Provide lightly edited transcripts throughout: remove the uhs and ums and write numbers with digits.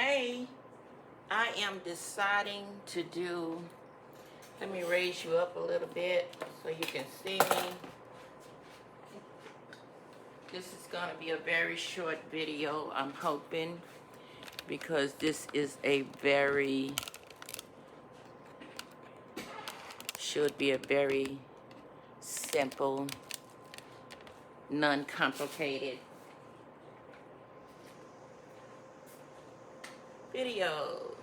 Hey, I am deciding to do, let me raise you up a little bit so you can see me. This is going to be a very short video, I'm hoping, because this is should be a very simple, non-complicated video.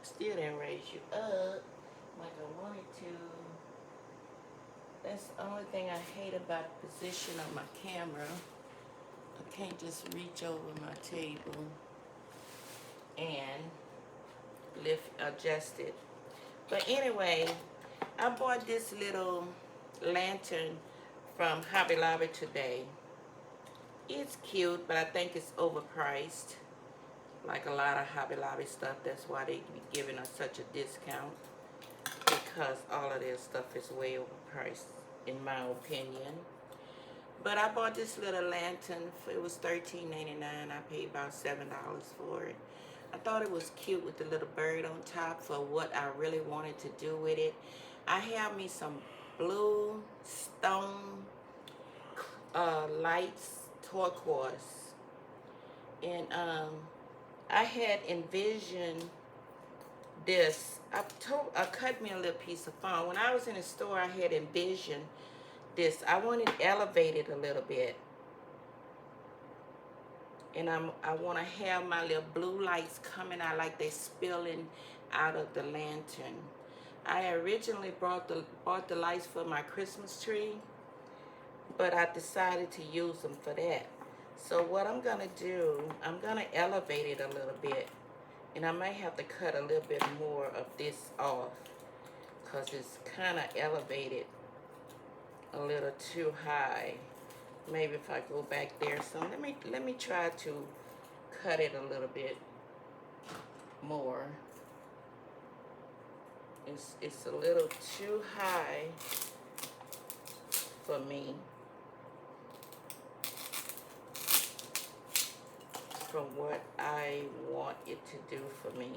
Still didn't raise you up like I wanted to. That's the only thing I hate about the position of my camera. I can't just reach over my table and adjust it. But anyway, I bought this little lantern from Hobby Lobby today. It's cute, but I think it's overpriced. Like a lot of Hobby Lobby stuff, that's why they be giving us such a discount. Because all of their stuff is way overpriced, in my opinion. But I bought this little lantern. It was $13.99. I paid about $7 for it. I thought it was cute with the little bird on top for what I really wanted to do with it. I have me some blue stone lights, turquoise. And I had envisioned this. I cut me a little piece of foam. When I was in the store, I had envisioned this. I wanted it elevated a little bit. And I want to have my little blue lights coming out like they're spilling out of the lantern. I originally bought the lights for my Christmas tree, but I decided to use them for that. So what I'm going to do, I'm going to elevate it a little bit. And I might have to cut a little bit more of this off because it's kind of elevated a little too high. Maybe if I go back there some, let me try to cut it a little bit more. It's a little too high for me from what I want it to do for me.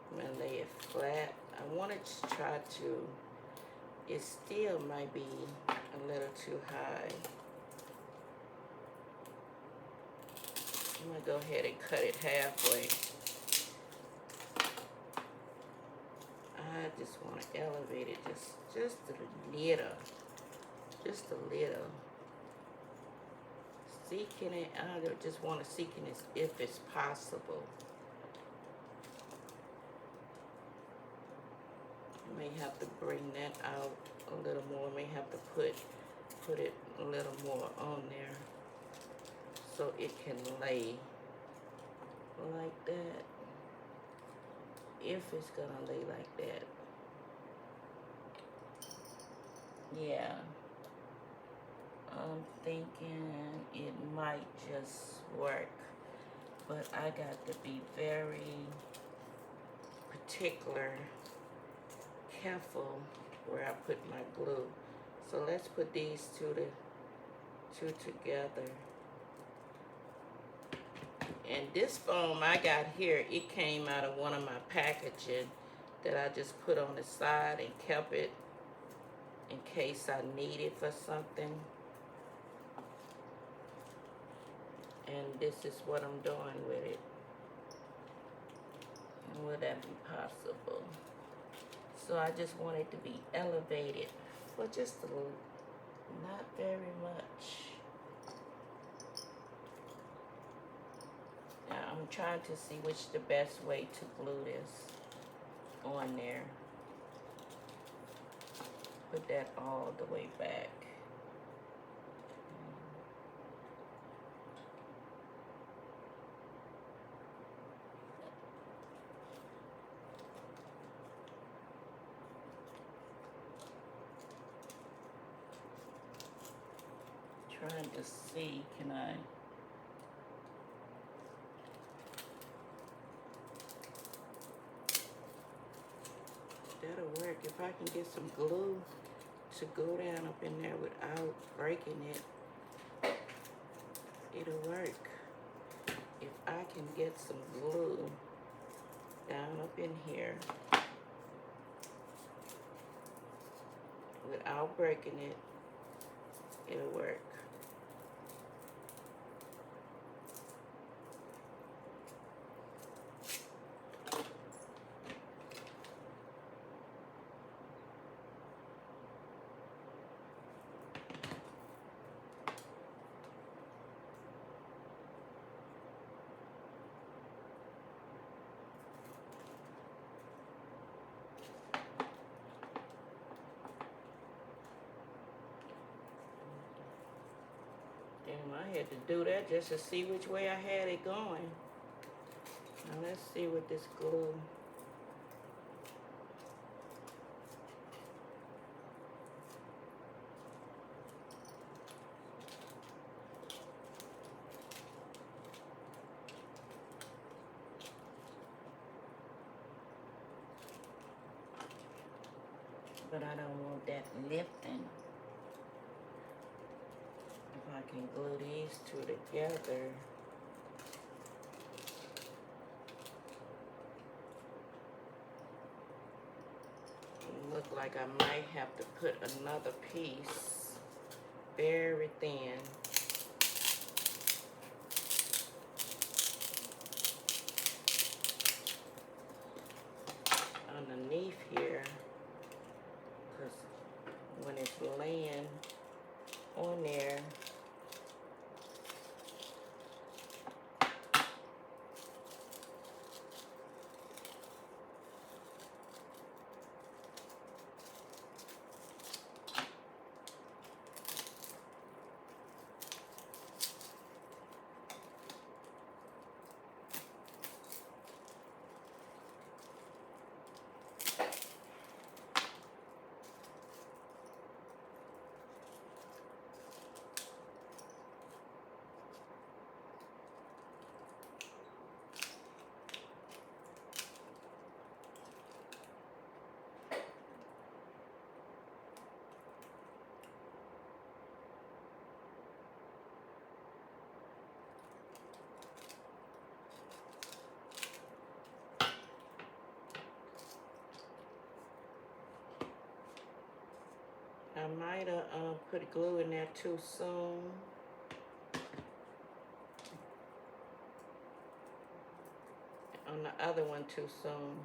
I'm gonna lay it flat. I want to try to, it still might be a little too high. I'm gonna go ahead and cut it halfway. I just want to elevate it just a little. Just a little. Seeking it, I just want to seeking it if it's possible. I may have to bring that out a little more. I may have to put it a little more on there so it can lay like that. If it's gonna lay like that. Yeah. I'm thinking it might just work, but I got to be very particular, careful where I put my glue. So let's put these two together. And this foam I got here, it came out of one of my packaging that I just put on the side and kept it in case I need it for something. And this is what I'm doing with it. And will that be possible? So I just want it to be elevated for just a little, not very much. Now I'm trying to see which the best way to glue this on there. Put that all the way back. Trying to see, can I? That'll work. If I can get some glue to go down up in there without breaking it, it'll work. if I can get some glue down up in here without breaking it, it'll work. And I had to do that just to see which way I had it going. Now let's see what this glue. But I don't want that lifting. If I can glue these two together. It look like I might have to put another piece very thin. Underneath here, because when it's laying on there, I might have put glue in there too soon. On the other one too soon.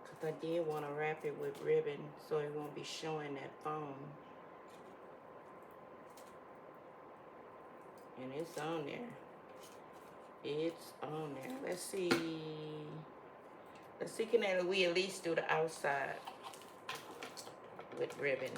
Because I did want to wrap it with ribbon so it won't be showing that foam. And it's on there. It's on there. Let's see. Let's see, can we at least do the outside with ribbon?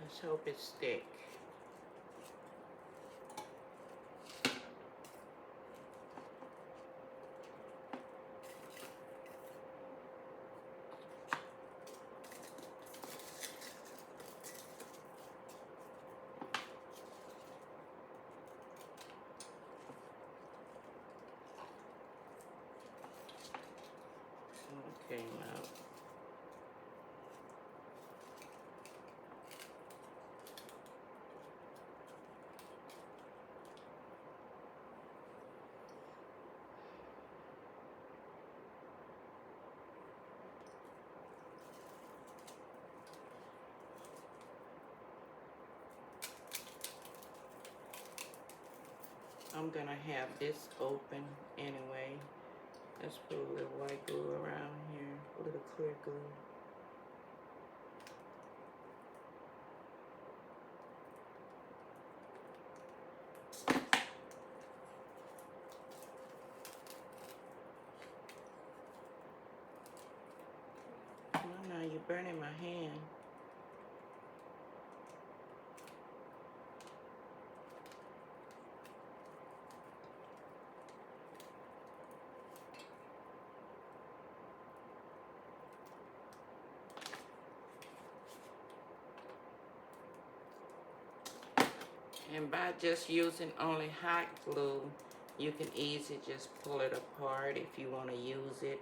Let's hope it stick. Okay, now. I'm gonna have this open anyway. Let's put a little white glue around here, a little clear glue. burning my hand. And by just using only hot glue, you can easily just pull it apart. If you want to use it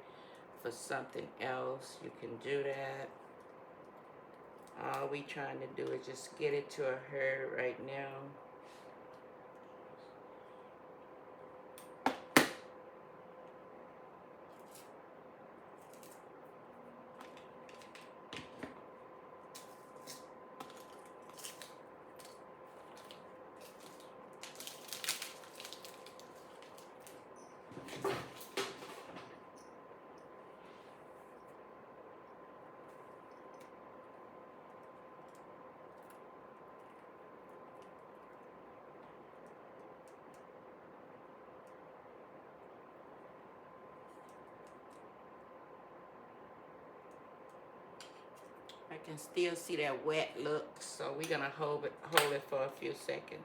for something else, you can do that. All we trying to do is just get it to a herd right now. I can still see that wet look, so we're gonna hold it for a few seconds.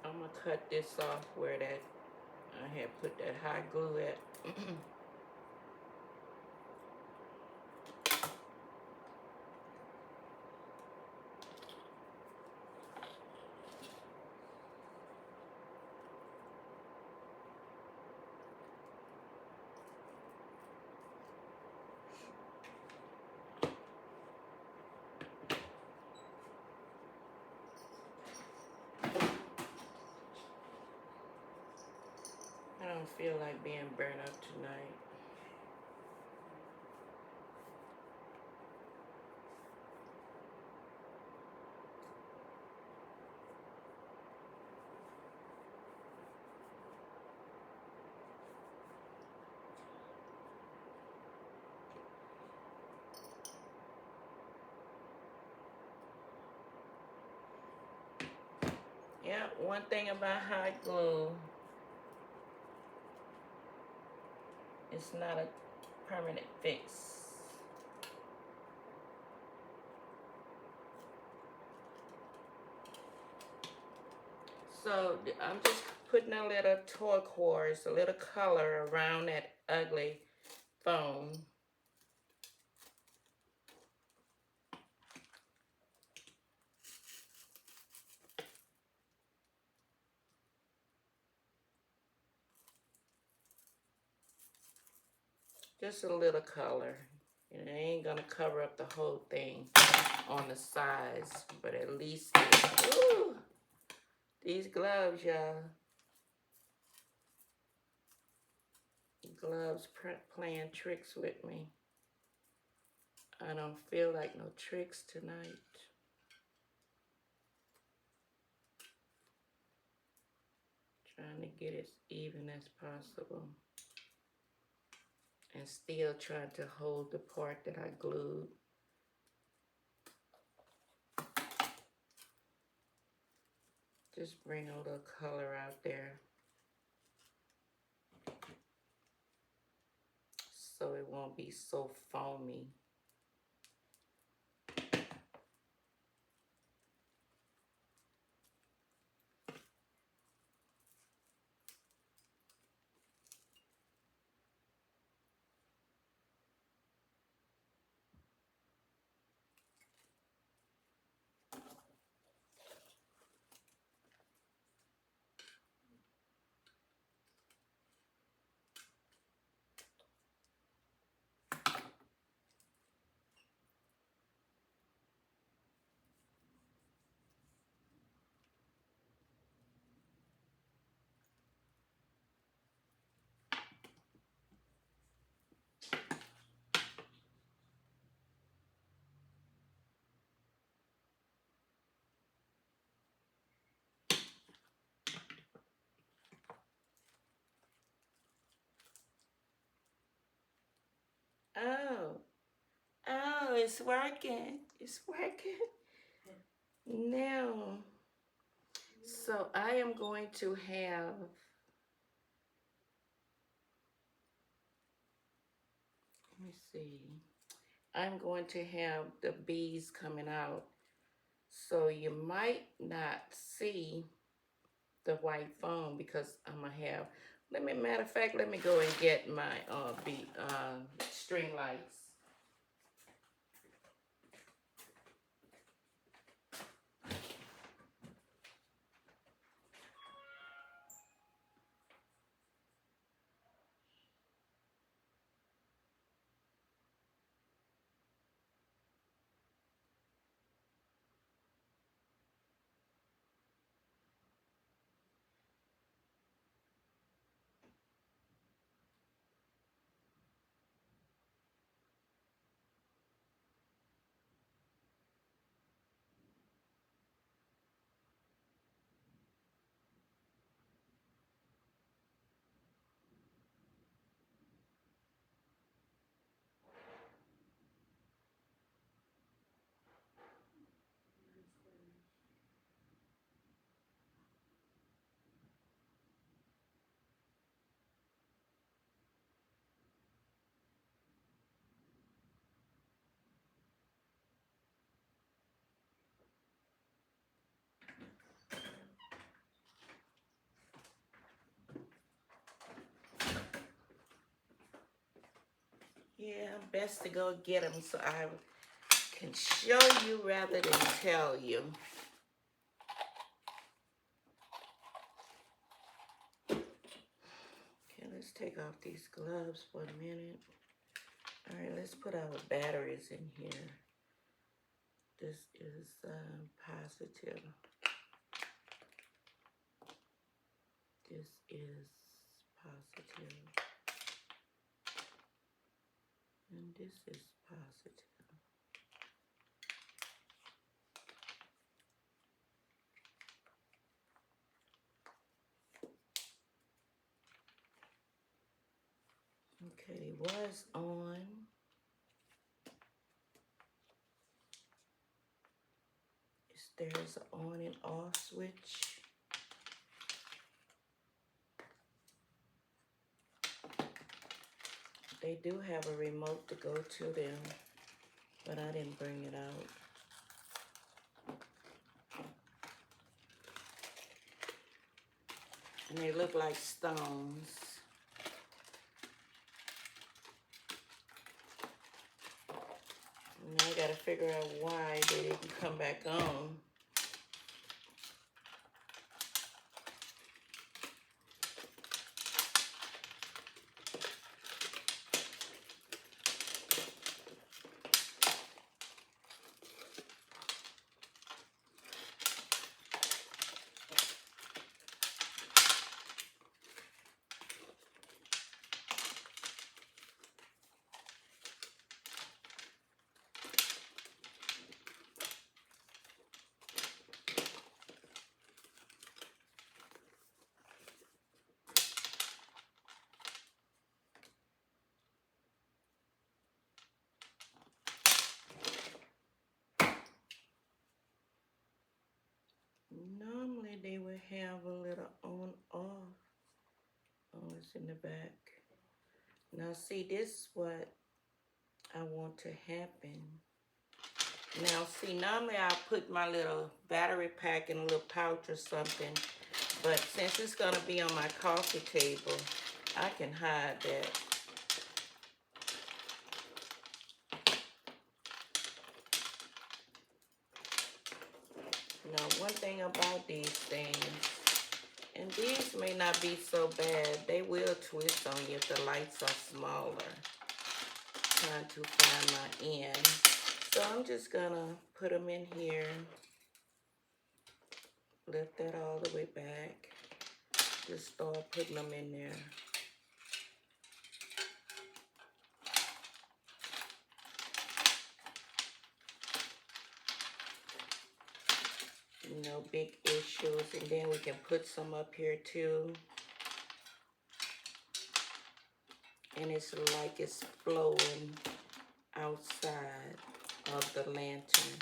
I'm gonna cut this off where that I had put that hot glue at. I don't feel like being burnt up tonight. Yeah, one thing about hot glue, it's not a permanent fix. So I'm just putting a little turquoise, a little color around that ugly foam. Just a little color. And it ain't gonna cover up the whole thing on the sides, but at least, ooh, these gloves, y'all. Gloves playing tricks with me. I don't feel like no tricks tonight. Trying to get as even as possible. And still trying to hold the part that I glued. Just bring a little color out there, so it won't be so foamy. Oh, oh, it's working. It's working. Now, so I am going to have, let me see. I'm going to have the bees coming out. So you might not see the white foam because I'm gonna have, matter of fact, let me go and get my string lights. Yeah, best to go get them so I can show you rather than tell you. Okay, let's take off these gloves for a minute. All right, let's put our batteries in here. This is positive. This is positive. And this is positive. Okay, was on. There's an on and off switch. They do have a remote to go to them, but I didn't bring it out. And they look like stones. Now I gotta figure out why they didn't come back on. Normally they would have a little on off. Oh, it's in the back. Now see, this is what I want to happen. Now see, normally I'll put my little battery pack in a little pouch or something, but since it's gonna be on my coffee table, I can hide that. Now one thing about these things, and these may not be so bad, they will twist on you if the lights are smaller. Trying to find my end. So I'm just gonna put them in here. Lift that all the way back. Just start putting them in there. No big issues. And then we can put some up here too. and it's like it's flowing outside of the lantern.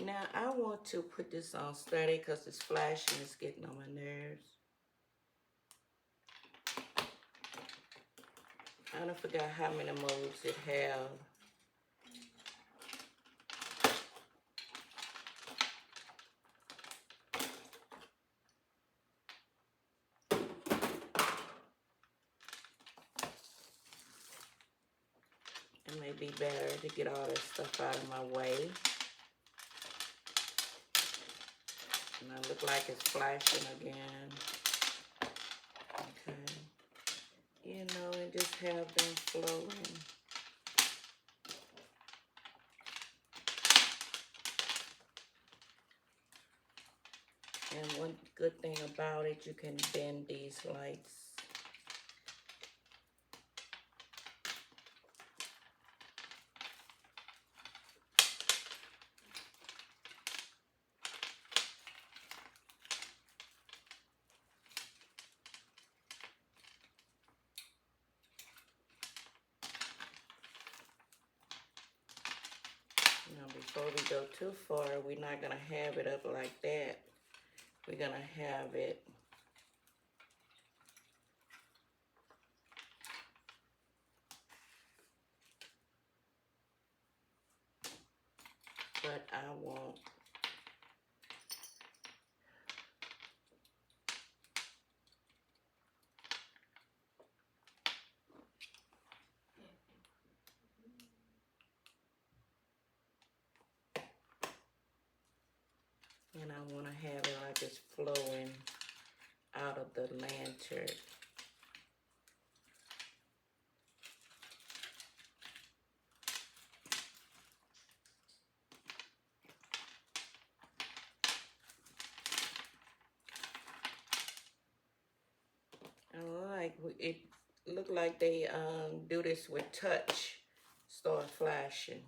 Now I want to put this on steady because it's flashing, it's getting on my nerves. I don't forget how many modes it have. It may be better to get all that stuff out of my way. And I look like it's flashing again. Okay. You know, and just have them flowing. And one good thing about it, you can bend these lights. Now, before we go too far, we're not going to have it up like that. We're going to have it but I won't. And I want to have it like it's flowing out of the lantern. I like it. Look like they do this with touch. Start flashing.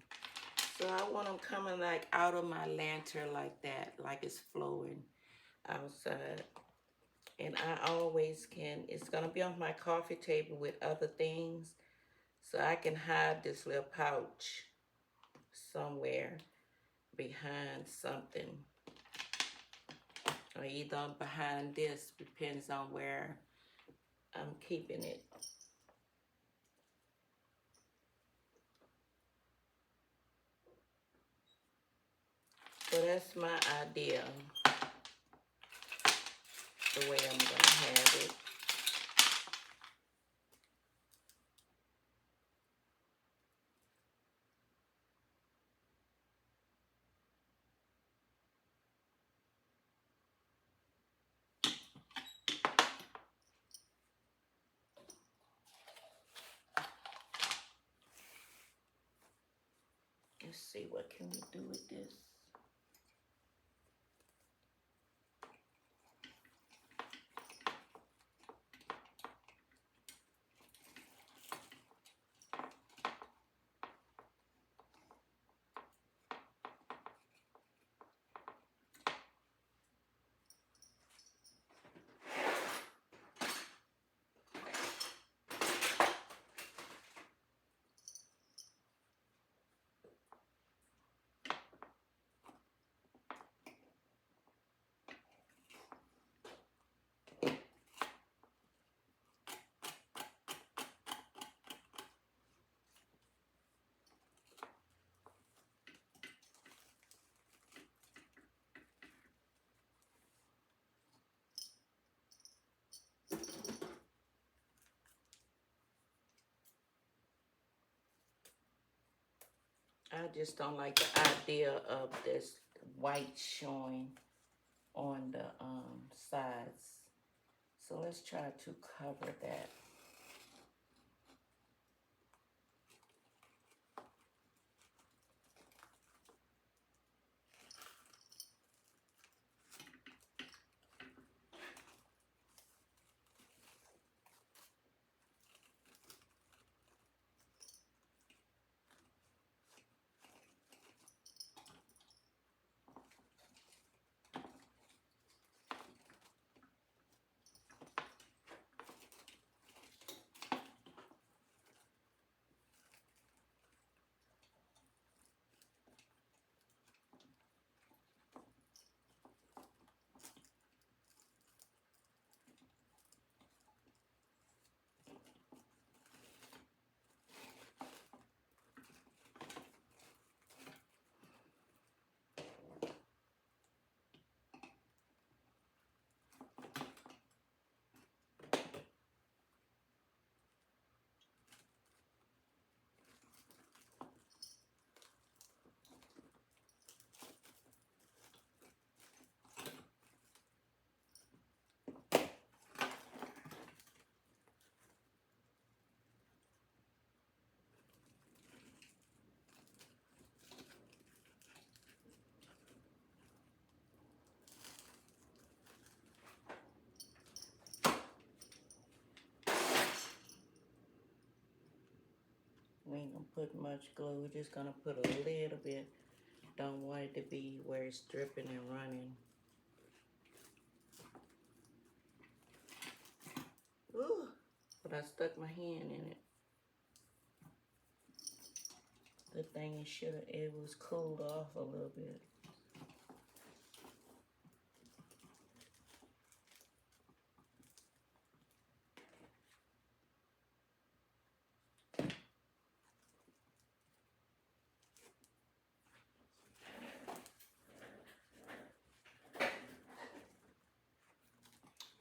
So I want them coming like out of my lantern like that, like it's flowing outside. And I always can, it's gonna be on my coffee table with other things. So I can hide this little pouch somewhere behind something. Or either behind this, depends on where I'm keeping it. So that's my idea, the way I'm gonna have it. Let's see, what can we do with this? I just don't like the idea of this white showing on the sides. So let's try to cover that. put much glue. We're just gonna put a little bit. Don't want it to be where it's dripping and running. Ooh, but I stuck my hand in it. The thing it was cooled off a little bit.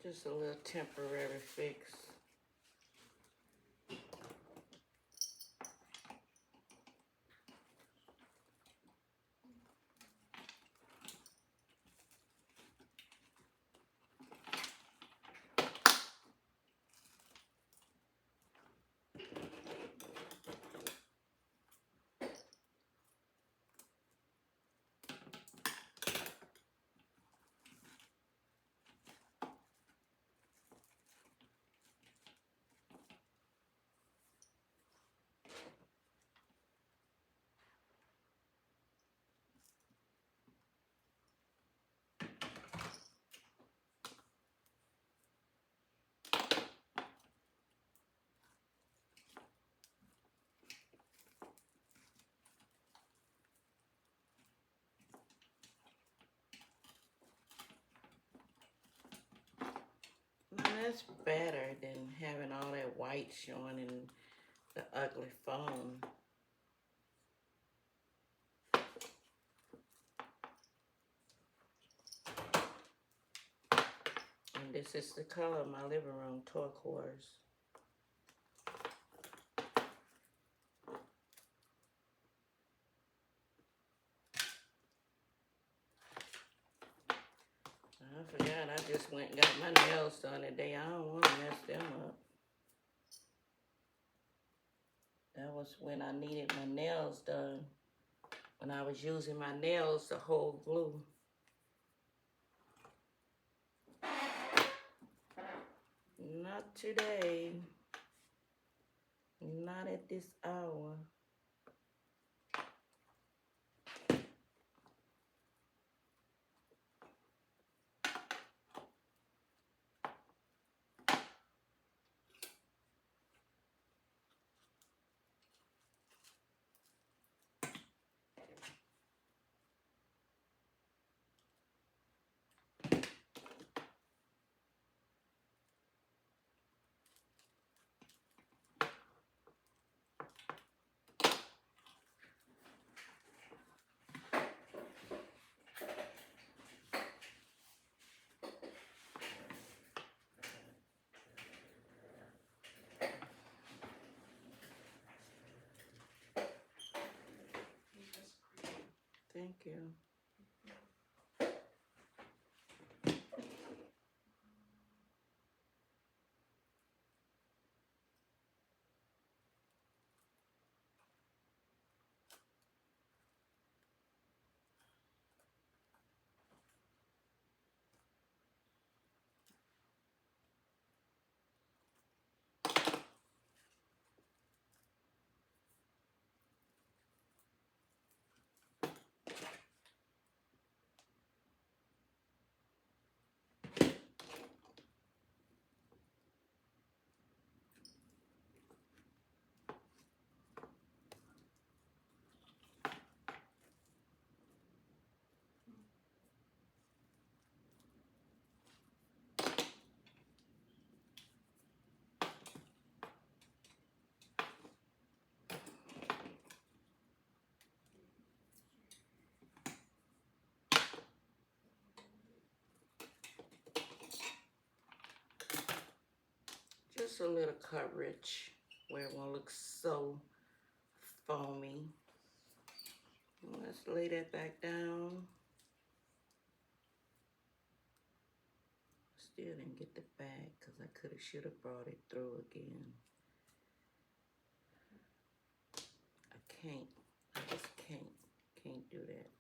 Just a little temporary fix. Now that's better than having all that white showing in the ugly phone. And this is the color of my living room, turquoise. I forgot I just went and got my nails done today. I don't want to mess them up. That was when I needed my nails done. When I was using my nails to hold glue. Not today. Not at this hour. Thank you. Just a little coverage where it won't look so foamy. Let's lay that back down. Still didn't get the back because I should have brought it through again. I can't. I just can't do that.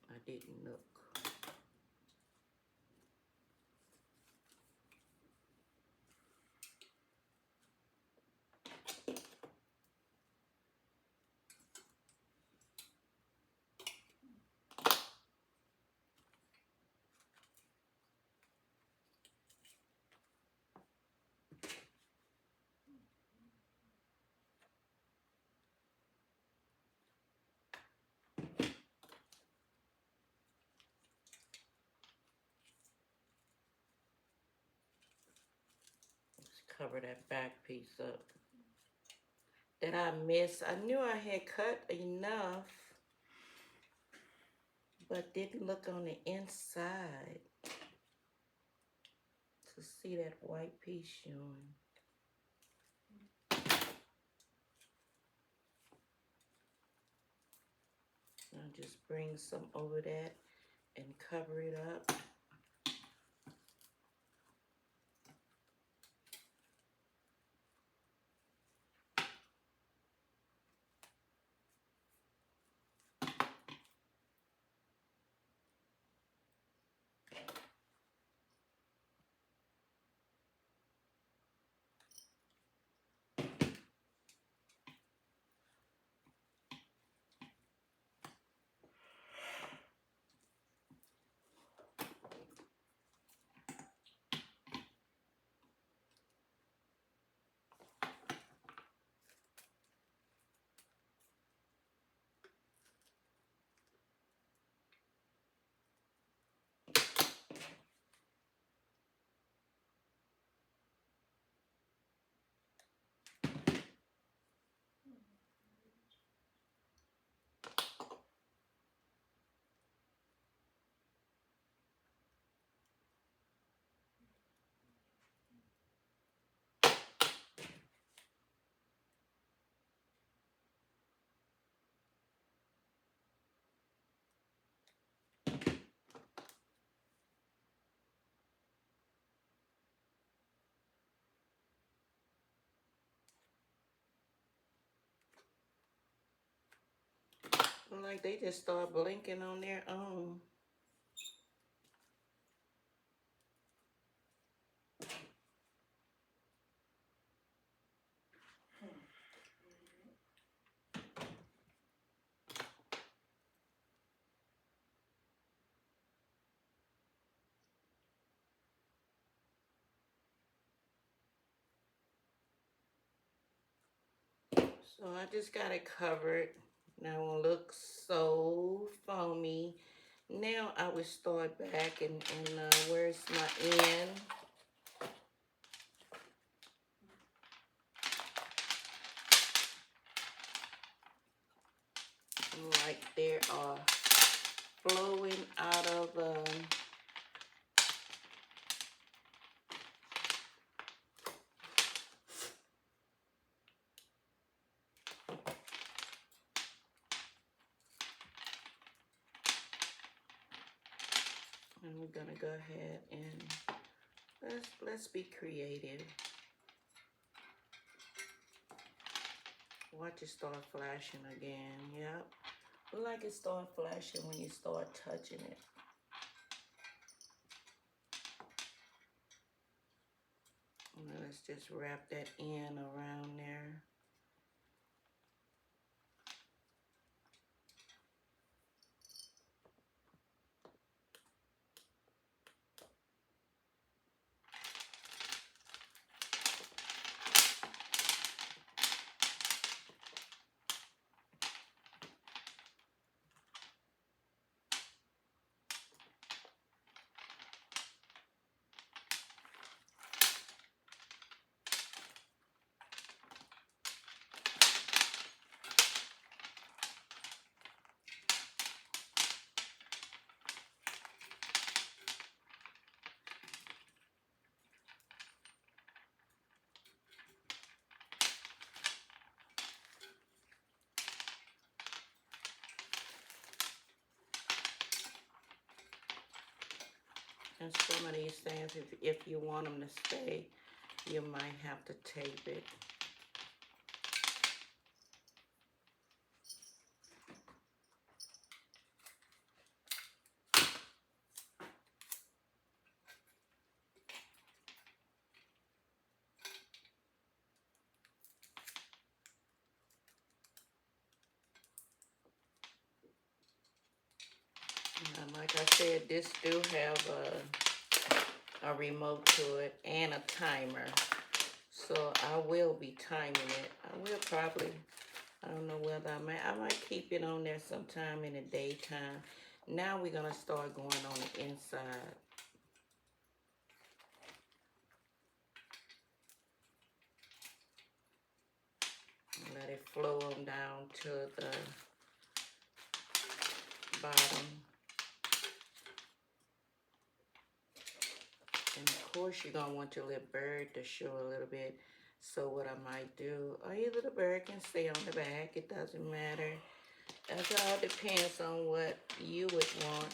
I didn't look. cover that back piece up that I missed. I knew I had cut enough, but didn't look on the inside to see that white piece showing. I'll just bring some over that and cover it up. Like they just start blinking on their own. So I just got it covered. Now it won't look so foamy. Now I will start back and where's my end? Like there are flowing out of and we're gonna go ahead and let's be creative. Watch it start flashing again. Yep. Like it start flashing when you start touching it. Now let's just wrap that in around there. And some of these things, if you want them to stay, you might have to tape it. And like I said, this do have a remote to it and a timer. So I will be timing it. I will probably, I don't know whether I might keep it on there sometime in the daytime. Now we're gonna start going on the inside. let it flow on down to the bottom. And of course, you're gonna want your little bird to show a little bit. So what I might do, or your little bird can stay on the back. It doesn't matter. It all depends on what you would want.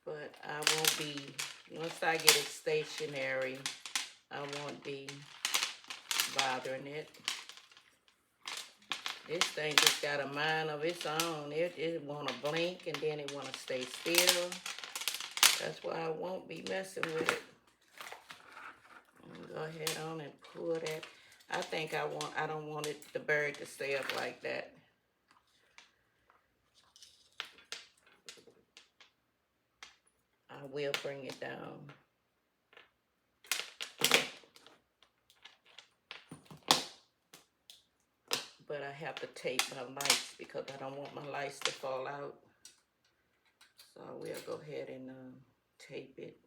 But I won't be, once I get it stationary, I won't be bothering it. This thing just got a mind of its own. It want to blink and then it want to stay still. That's why I won't be messing with it. Go ahead on and pull that. I don't want the bird to stay up like that. I will bring it down. But I have to tape my lights because I don't want my lights to fall out. So I will go ahead and tape it.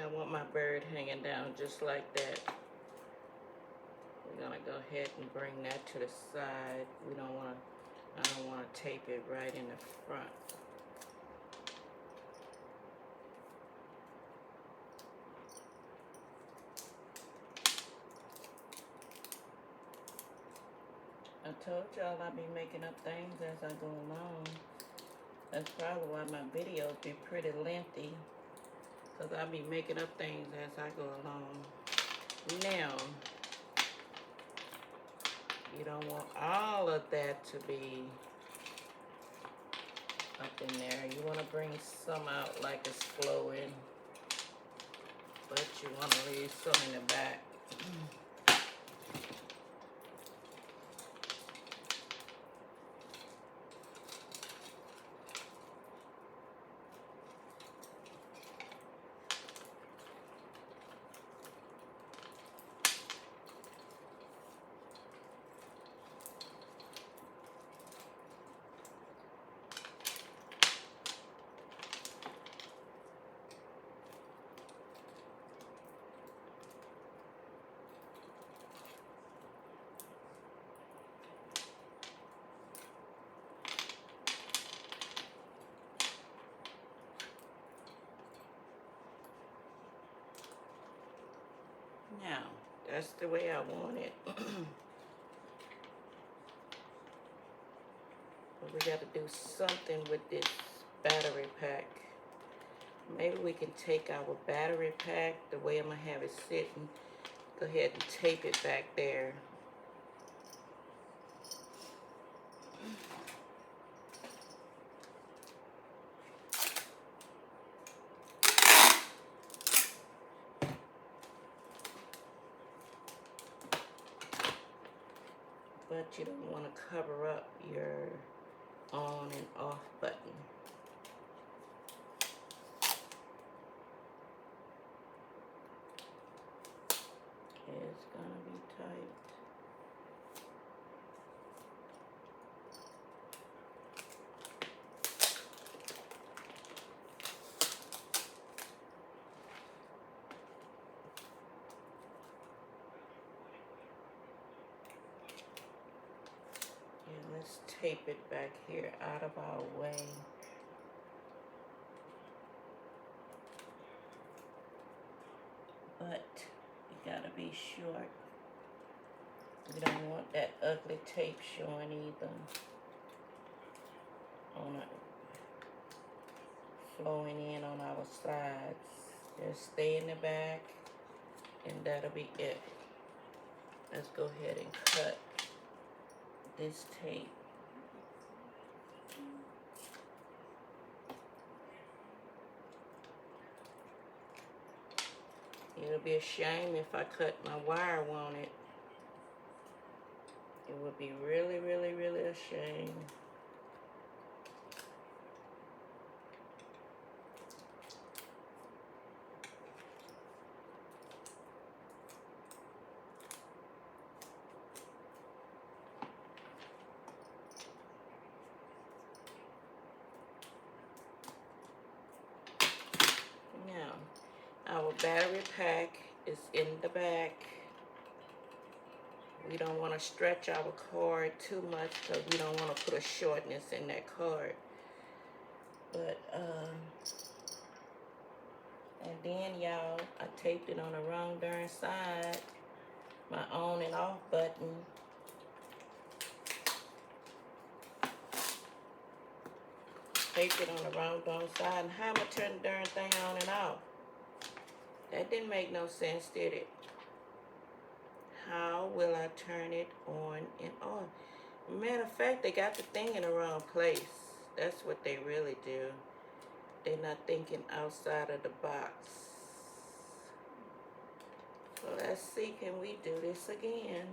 I want my bird hanging down just like that. We're gonna go ahead and bring that to the side. I don't want to tape it right in the front. I told y'all I'll be making up things as I go along. That's probably why my videos be pretty lengthy. Because I'll be making up things as I go along. Now, you don't want all of that to be up in there. You want to bring some out like it's flowing. But you want to leave some in the back. Now, that's the way I want it. But we got to do something with this battery pack. Maybe we can take our battery pack, the way I'm going to have it sitting, go ahead and tape it back there. But you don't want to cover up your on and off button. It's gonna be tight. And let's tape it back here out of our way. But you gotta be short. We don't want that ugly tape showing either. On it, flowing in on our sides. Just stay in the back, and that'll be it. Let's go ahead and cut this tape. It'll be a shame if I cut my wire on it. It would be really, really, really a shame. Now, our battery pack is in the back. We don't want to stretch our cord too much because we don't want to put a shortness in that cord. But, and then y'all, I taped it on the wrong darn side. My on and off button. Taped it on the wrong darn side. And how am I turn the darn thing on and off? That didn't make no sense, did it? How will I turn it on and off? Matter of fact, they got the thing in the wrong place. That's what they really do. They're not thinking outside of the box. So let's see, can we do this again?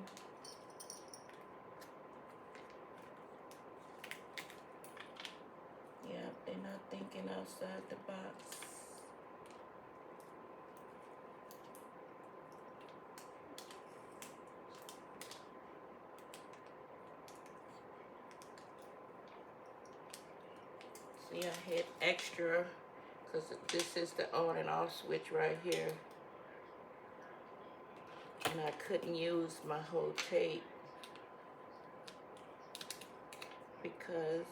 Yep, they're not thinking outside the box. See, I hit extra because this is the on and off switch right here. And I couldn't use my whole tape because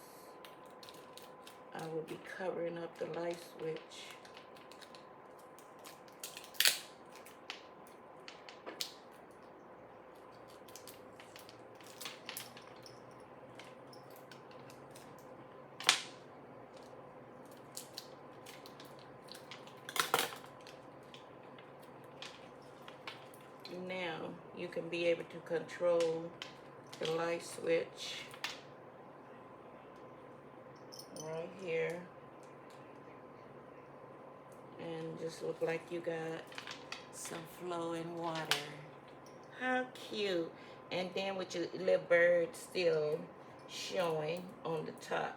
I will be covering up the light switch. Now you can be able to control the light switch right here and just look like you got some flowing water. How cute. And then with your little bird still showing on the top.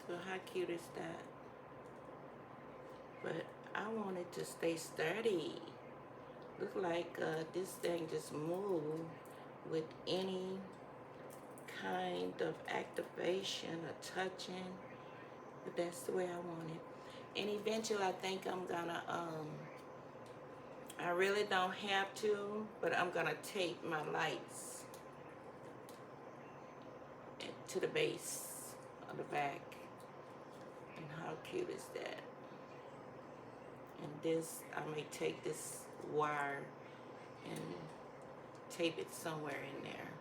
So how cute is that? But I want it to stay sturdy. Look like this thing just moved with any kind of activation or touching. But that's the way I want it. And eventually I think I'm gonna, I really don't have to, but I'm gonna tape my lights to the base of the back. And how cute is that? And this, I may take this wire and tape it somewhere in there.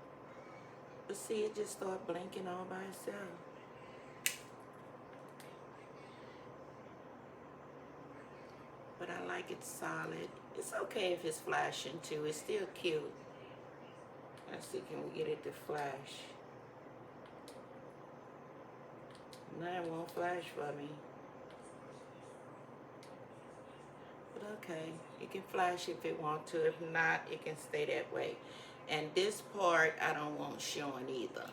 But see, it just started blinking all by itself. But I like it solid. It's okay if it's flashing too. It's still cute. Let's see, can we get it to flash? No, it won't flash for me. But okay, it can flash if it wants to. If not, it can stay that way. And this part, I don't want showing either.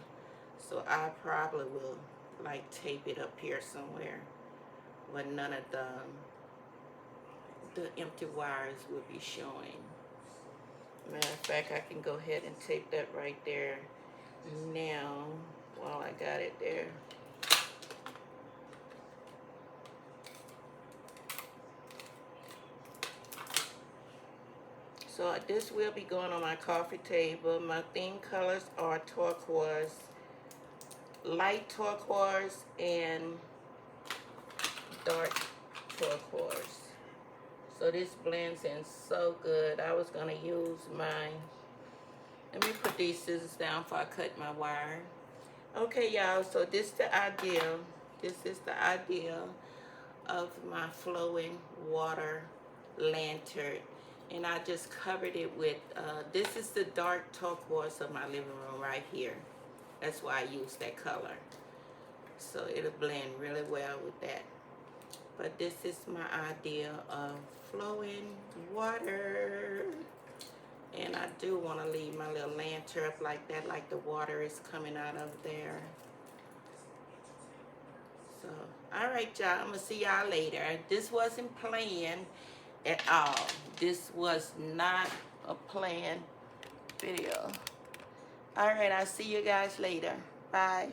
So I probably will like tape it up here somewhere where none of the empty wires will be showing. Matter of fact, I can go ahead and tape that right there now while I got it there. So this will be going on my coffee table. My theme colors are turquoise, light turquoise, and dark turquoise. So this blends in so good. I was gonna use mine. Let me put these scissors down before I cut my wire. Okay, y'all, so this is the idea. This is the idea of my flowing water lantern. And I just covered it with, this is the dark turquoise of my living room right here. That's why I use that color. So it'll blend really well with that. But this is my idea of flowing water. And I do want to leave my little lantern up like that, like the water is coming out of there. So, all right, y'all, I'm going to see y'all later. This wasn't planned at all. This was not a planned video. All right, I'll see you guys later. Bye.